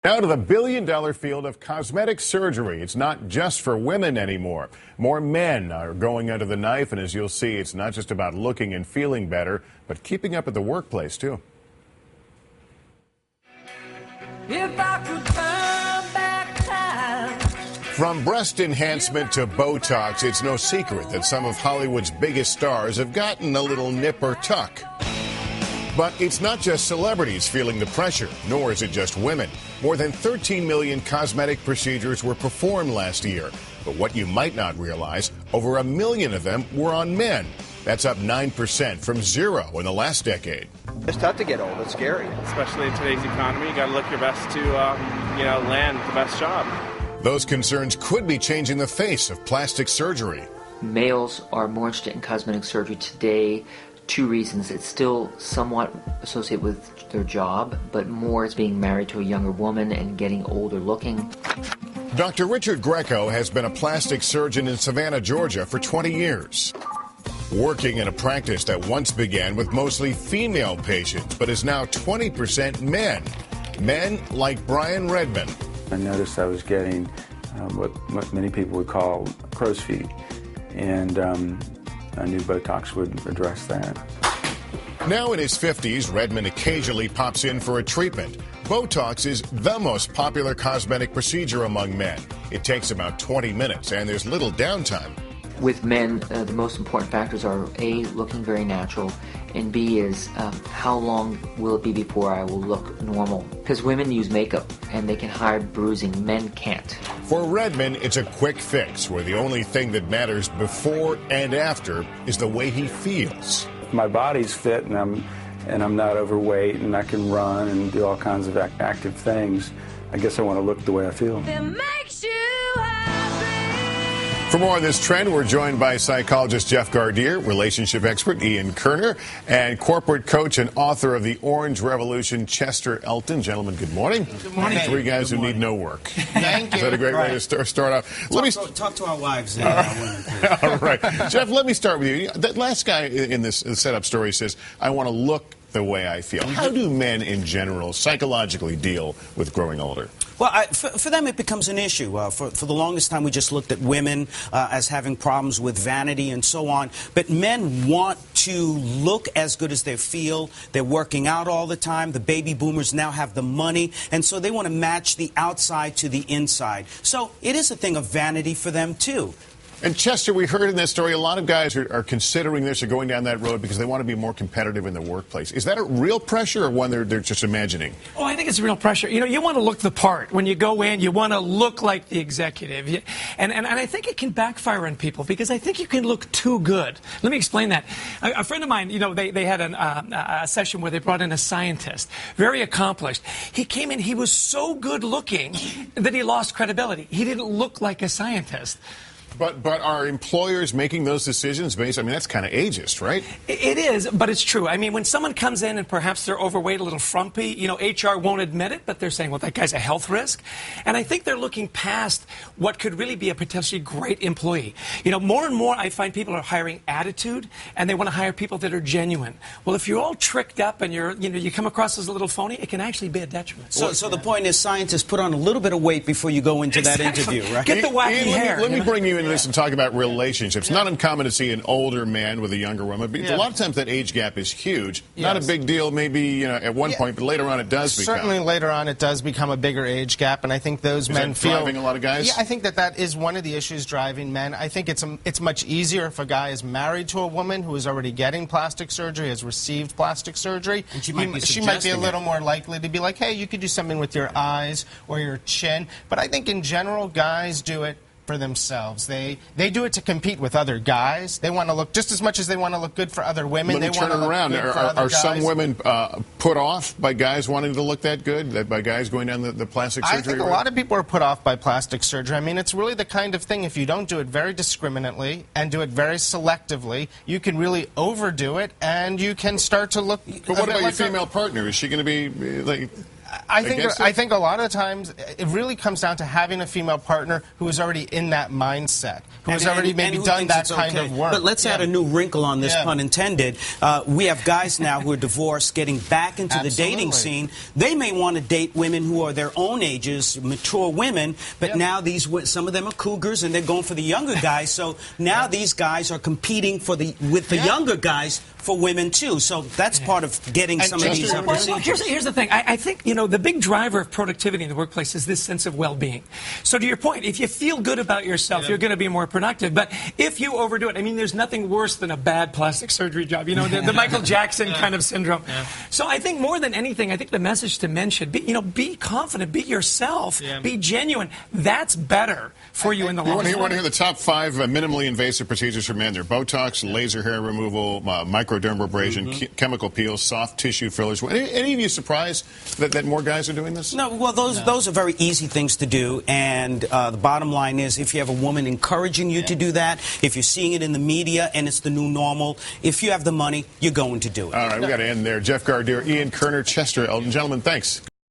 Now to the billion-dollar field of cosmetic surgery. It's not just for women anymore. More men are going under the knife, and as you'll see, it's not just about looking and feeling better, but keeping up at the workplace, too. If I could turn back time. From breast enhancement to Botox, it's no secret that some of Hollywood's biggest stars have gotten a little nip or tuck. But it's not just celebrities feeling the pressure, nor is it just women. More than 13 million cosmetic procedures were performed last year. But what you might not realize, over 1 million of them were on men. That's up 9% from zero in the last decade. It's tough to get old. It's scary. Especially in today's economy, you got to look your best to, land the best job. Those concerns could be changing the face of plastic surgery. Males are more interested in cosmetic surgery today. 2 reasons. It's still somewhat associated with their job, but more is being married to a younger woman and getting older looking. Dr. Richard Greco has been a plastic surgeon in Savannah, Georgia for 20 years. Working in a practice that once began with mostly female patients, but is now 20% men. Men like Brian Redmond. I noticed I was getting what many people would call crow's feet, and I knew Botox would address that. Now in his 50s, Redmond occasionally pops in for a treatment. Botox is the most popular cosmetic procedure among men. It takes about 20 minutes, and there's little downtime. With men, the most important factors are A, looking very natural, and B is how long will it be before I will look normal? Because women use makeup, and they can hide bruising. Men can't. For Redmond, it's a quick fix, where the only thing that matters before and after is the way he feels. My body's fit, and I'm not overweight, and I can run and do all kinds of active things. I guess I want to look the way I feel. That makes you happy. For more on this trend, we're joined by psychologist Jeff Gardier, relationship expert Ian Kerner, and corporate coach and author of The Orange Revolution, Chester Elton. Gentlemen, good morning. Good morning. 3 guys who need no work. Thank you. Is that a great way to start off? Talk to our wives. All right. Jeff, let me start with you. That last guy in this setup story says, I want to look the way I feel. How do men in general psychologically deal with growing older? Well, for them, it becomes an issue. For the longest time, we just looked at women as having problems with vanity and so on. But men want to look as good as they feel. They're working out all the time. The baby boomers now have the money. And so they want to match the outside to the inside. So it is a thing of vanity for them, too. And Chester, we heard in that story, a lot of guys are considering this or going down that road because they want to be more competitive in the workplace. Is that a real pressure or one they're just imagining? Oh, I think it's real pressure. You know, you want to look the part. When you go in, you want to look like the executive. And I think it can backfire on people because I think you can look too good. Let me explain that. A friend of mine, you know, they had a session where they brought in a scientist, very accomplished. He came in, he was so good looking that he lost credibility. He didn't look like a scientist. But are employers making those decisions based? I mean, that's kind of ageist, right? It is, but it's true. I mean, when someone comes in and perhaps they're overweight, a little frumpy, you know, HR won't admit it, but they're saying, well, that guy's a health risk. And I think they're looking past what could really be a potentially great employee. You know, more and more I find people are hiring attitude, and they want to hire people that are genuine. Well, if you're all tricked up and you come across as a little phony, it can actually be a detriment. So the point is, scientists put on a little bit of weight before you go into that interview, right? Get the wacky hair. Let me bring you into this and talk about relationships. Not uncommon to see an older man with a younger woman, but a lot of times that age gap is huge. Not a big deal maybe at one point, but later on it does become. Certainly later on it does become a bigger age gap, and I think those men feel... driving a lot of guys? Yeah, I think that is one of the issues driving men. I think it's much easier if a guy is married to a woman who is already getting plastic surgery, has received plastic surgery. And she might be a little more likely to be like, hey, you could do something with your eyes or your chin. But I think in general, guys do it for themselves. They do it to compete with other guys. They want to look just as much as they want to look good for other women. Let me turn it around. Are some women put off by guys wanting to look that good? By guys going down the plastic surgery? I think a lot of people are put off by plastic surgery. I mean, it's really the kind of thing, if you don't do it very discriminately and do it very selectively, you can really overdo it and you can start to look... But what about your female partner? Is she going to be like... I think a lot of times it really comes down to having a female partner who is already in that mindset, who has already maybe done that kind of work. But let's add a new wrinkle on this, pun intended. We have guys now who are divorced getting back into the dating scene. They may want to date women who are their own ages, mature women, but now some of them are cougars and they're going for the younger guys. So now these guys are competing with the younger guys for women too. So that's part of getting some of these procedures. Here's the thing. I think, the big driver of productivity in the workplace is this sense of well-being. So to your point, if you feel good about yourself, you're going to be more productive. But if you overdo it, I mean, there's nothing worse than a bad plastic surgery job. The Michael Jackson kind of syndrome. So I think more than anything, I think the message to men should be, be confident, be yourself, be genuine. That's better for you in the long run. You want to hear the top 5 minimally invasive procedures for men? They're Botox, laser hair removal, microdermabrasion, chemical peels, soft tissue fillers. Any of you surprised that more guys are doing this? No, well, those are very easy things to do, and the bottom line is if you have a woman encouraging you to do that, if you're seeing it in the media and it's the new normal, if you have the money, you're going to do it. All right, we got to end there. Jeff Gardere, Ian Kerner, Chester Elton. Gentlemen, thanks.